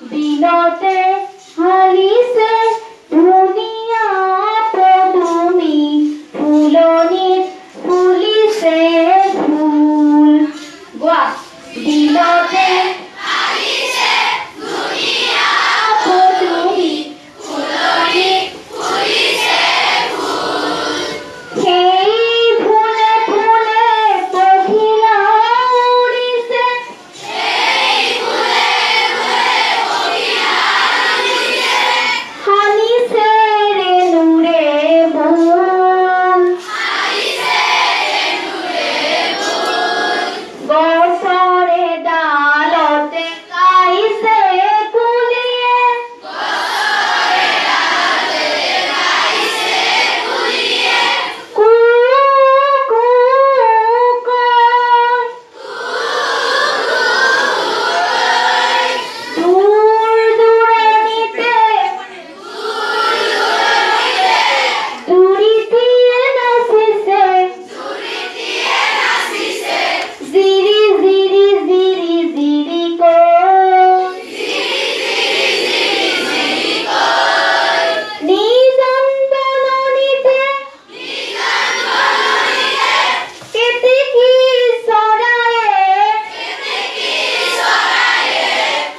দিনতে হালিছে ধুনীয়া পদুমি ফুলনিত ফুলিছে ফুল গোৱা দিনতে হালিছে ধুনীয়া পদুমি ফুলনিত ফুলিছে ফুল সেই ফুলে ফুলে পখিলা উৰিছে সেই ফুলে ফুলে পখিলা উৰিছে হালিছে ৰেণুৰে বুল হালিছে ৰেণুৰে বুল গছৰে ডালতে গাইছে কুলিয়ে গছৰে ডালতে গাইছে কুলিয়ে কু কু কয় দূৰ দূৰণিতে দুৰিটিয়ে নাচিছে জিৰি জিৰি জিৰি জিৰি কৈ নিজান বননিতে কেতেকী চৰায়ে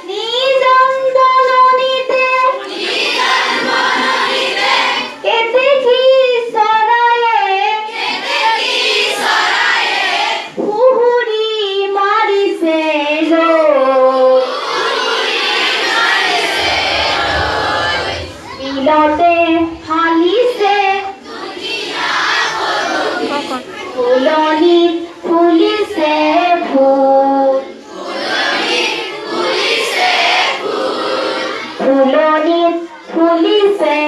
নিজান বননিতে কেতেকী চৰায়ে সুহুৰি মাৰিছে লৈ বিলতে হালিছে ফুলনিত ফুলিছে ফুল ফুলনিত ফুলিছে